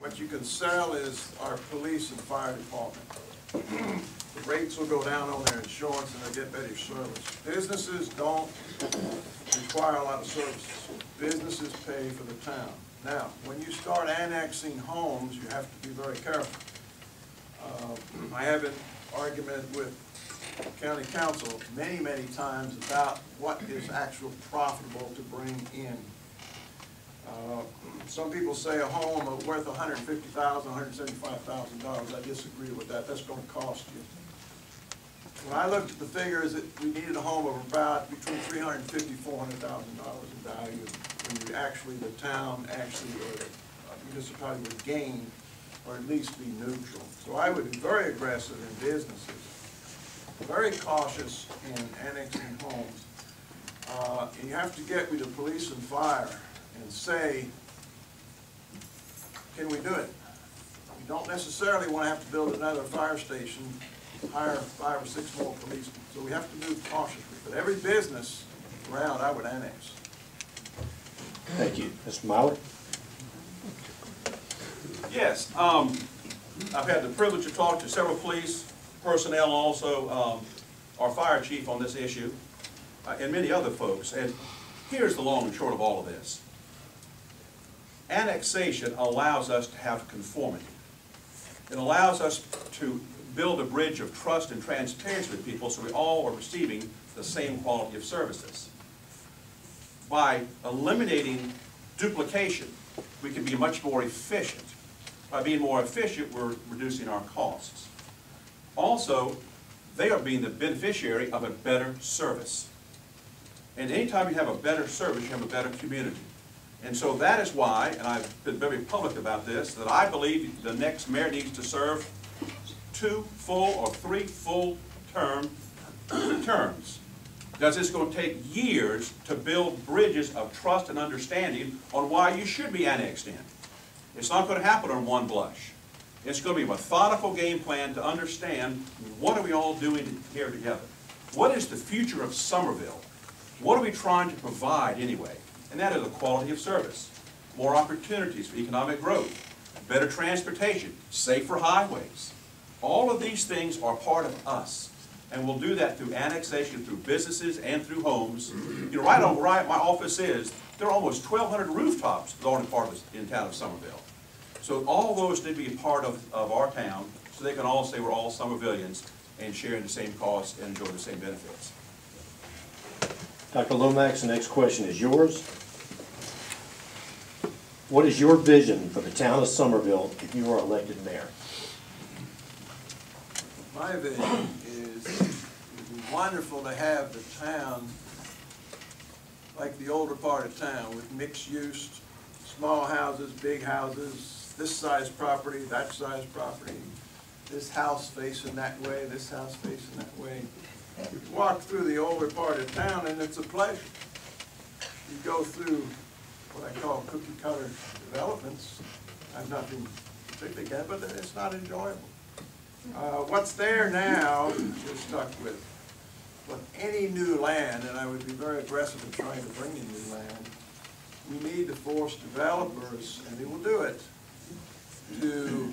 what you can sell is our police and fire department. The rates will go down on their insurance and they'll get better service. Businesses don't require a lot of services. Businesses pay for the town. Now, when you start annexing homes, you have to be very careful. I have an argument with county council many, many times about what is actually profitable to bring in. Some people say a home worth $150,000, $175,000. I disagree with that. That's going to cost you. When I looked at the figures, we needed a home of about between $350,000 and $400,000 in value when you actually, the town actually, or a municipality would gain, or at least be neutral. So I would be very aggressive in businesses, very cautious in annexing homes. And you have to get with the police and fire and say, can we do it? You don't necessarily want to have to build another fire station, hire 5 or 6 more policemen. So we have to move cautiously. But every business around, I would annex. Thank you. Mr. Mayoral? Yes. I've had the privilege to talk to several police personnel, also our fire chief on this issue, and many other folks. And here's the long and short of all of this. Annexation allows us to have conformity. It allows us to build a bridge of trust and transparency with people so we all are receiving the same quality of services. By eliminating duplication, we can be much more efficient. By being more efficient, we're reducing our costs. Also, they are being the beneficiary of a better service. And anytime you have a better service, you have a better community. And so that is why, and I've been very public about this, that I believe the next mayor needs to serve 2 full or 3 full terms. Because it's going to take years to build bridges of trust and understanding on why you should be annexed in. It's not going to happen on one blush. It's going to be a methodical game plan to understand what are we all doing here together. What is the future of Summerville? What are we trying to provide anyway? And that is a quality of service, more opportunities for economic growth, better transportation, safer highways. All of these things are part of us. And we'll do that through annexation, through businesses, and through homes. You know, right on where my office is, there are almost 1,200 rooftops going in town of Summerville. So all those need to be part of our town, so they can all say we're all Summervillians and sharing the same costs and enjoying the same benefits. Dr. Lomax, the next question is yours. What is your vision for the town of Summerville if you are elected mayor? My vision is it would be wonderful to have the town like the older part of town with mixed use, small houses, big houses, this size property, that size property, this house facing that way, this house facing that way. You walk through the older part of town and it's a pleasure. You go through what I call cookie cutter developments. I have nothing particularly against, but it's not enjoyable. What's there now, we're stuck with. But any new land, and I would be very aggressive in trying to bring in new land, we need to force developers, and they will do it, to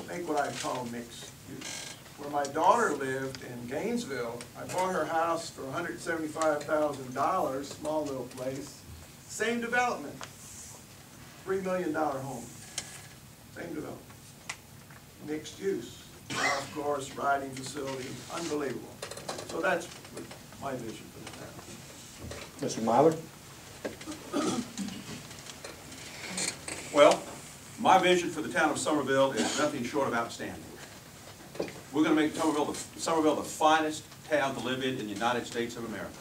make what I call mixed use. Where my daughter lived in Gainesville, I bought her house for $175,000, small little place, same development, $3 million home, same development, mixed use. Golf course, riding facility, unbelievable. So that's my vision for the town. Mr. Mayoral? Well, my vision for the town of Summerville is nothing short of outstanding. We're going to make Summerville the finest town to live in the United States of America.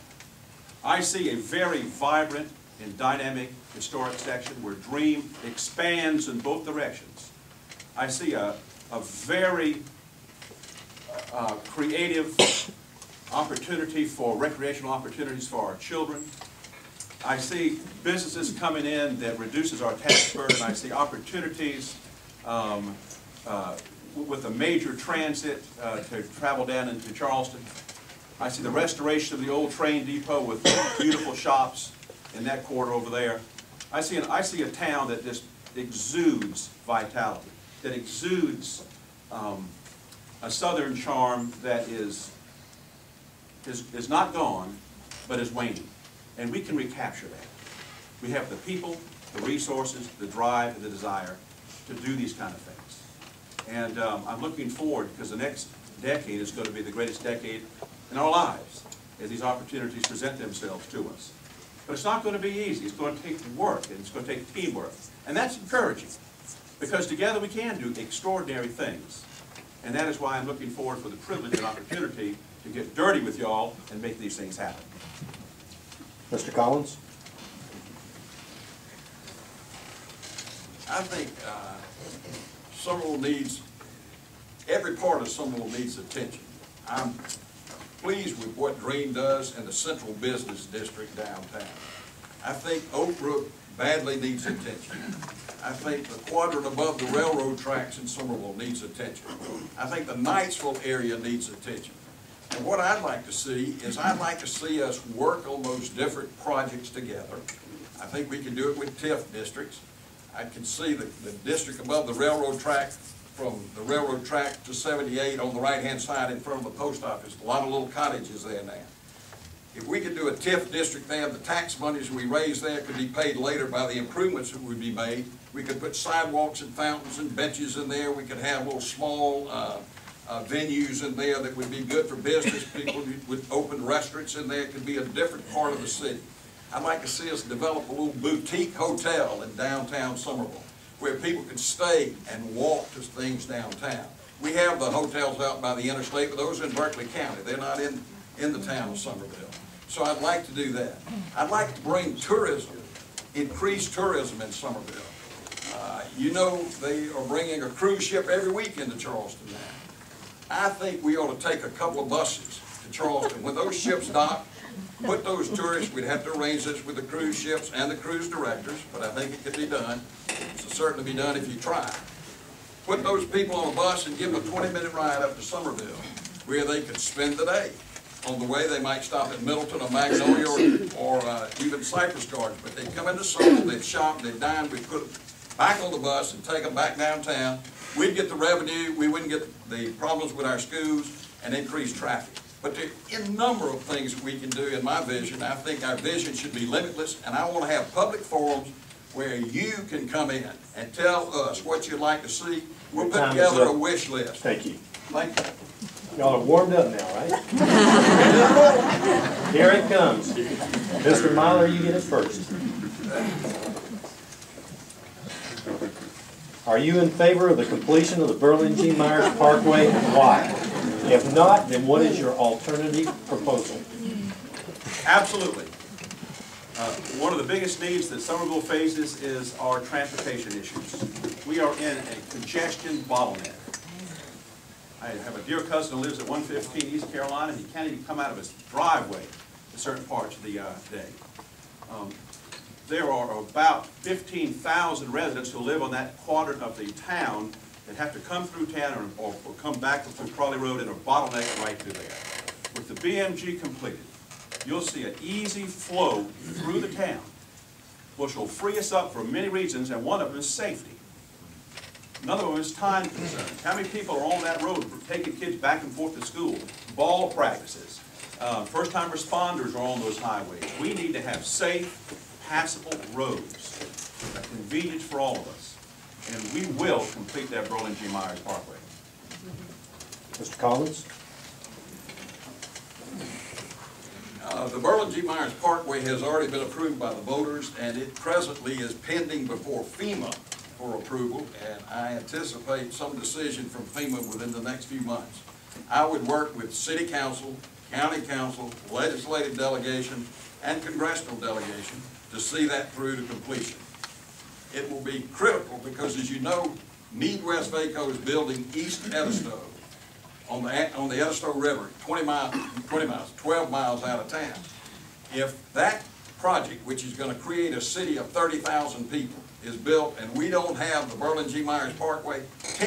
I see a very vibrant and dynamic historic section where dream expands in both directions. I see a very creative opportunity for recreational opportunities for our children. I see businesses coming in that reduces our tax burden. I see opportunities with a major transit to travel down into Charleston. I see the restoration of the old train depot with beautiful shops in that quarter over there. I see a town that just exudes vitality. that exudes a southern charm that is not gone, but is waning. And we can recapture that. We have the people, the resources, the drive, and the desire to do these kind of things. And I'm looking forward, because the next decade is going to be the greatest decade in our lives as these opportunities present themselves to us. But it's not going to be easy. It's going to take work, and it's going to take teamwork. And that's encouraging, because together we can do extraordinary things. And that is why I'm looking forward for the privilege and opportunity to get dirty with y'all and make these things happen. Mr. Collins? I think Summerville needs, every part of Summerville needs attention. I'm pleased with what Green does in the central business district downtown. I think Oak Brook badly needs attention. I think the quadrant above the railroad tracks in Summerville needs attention. I think the Knightsville area needs attention. And what I'd like to see is I'd like to see us work on those different projects together. I think we can do it with TIF districts. I can see the district above the railroad track, from the railroad track to 78 on the right-hand side in front of the post office. A lot of little cottages there now. If we could do a TIF district there, the tax monies we raise there could be paid later by the improvements that would be made. We could put sidewalks and fountains and benches in there. We could have little small venues in there that would be good for business. People would open restaurants in there. It could be a different part of the city. I'd like to see us develop a little boutique hotel in downtown Summerville where people could stay and walk to things downtown. We have the hotels out by the interstate, but those are in Berkeley County. They're not in the town of Summerville. So I'd like to do that. I'd like to bring tourism, increase tourism in Summerville. You know, they are bringing a cruise ship every week into Charleston now. I think we ought to take a couple of buses to Charleston. When those ships dock, put those tourists, we'd have to arrange this with the cruise ships and the cruise directors, but I think it could be done. It's certainly be done if you try. Put those people on a bus and give them a 20-minute ride up to Summerville where they could spend the day. On the way, they might stop at Middleton or Magnolia or even Cypress Gardens, but they'd come into Summerville, they'd shop, they'd dine, we'd put them back on the bus and take them back downtown. We'd get the revenue, we wouldn't get the problems with our schools, and increase traffic. But there are a number of things that we can do in my vision. I think our vision should be limitless, and I want to have public forums where you can come in and tell us what you'd like to see. We'll put together a wish list. Thank you. Thank you. Y'all are warmed up now, right? Here it comes. Mr. Myler, you get it first. Are you in favor of the completion of the Berlin G. Myers Parkway, and why? If not, then what is your alternative proposal? Absolutely. One of the biggest needs that Summerville faces is our transportation issues. We are in a congestion bottleneck. I have a dear cousin who lives at 115 East Carolina. He can't even come out of his driveway at certain parts of the day. There are about 15,000 residents who live on that quadrant of the town that have to come through town or come back through Crawley Road and are bottlenecked right through there. With the BMG completed, you'll see an easy flow through the town, which will free us up for many reasons, and one of them is safety. Another one is time concerns. How many people are on that road taking kids back and forth to school? Ball practices. First-time responders are on those highways. We need to have safe, passable roads, a convenience for all of us. And we will complete that Berlin G. Myers Parkway. Mr. Collins? The Berlin G. Myers Parkway has already been approved by the voters, and it presently is pending before FEMA for approval, and I anticipate some decision from FEMA within the next few months. I would work with City Council, County Council, legislative delegation, and congressional delegation to see that through to completion. It will be critical because, as you know, Meade West Vaco is building East Edisto on the Edisto River, 12 miles out of town. If that project, which is going to create a city of 30,000 people, is built and we don't have the Berlin G. Myers Parkway, 10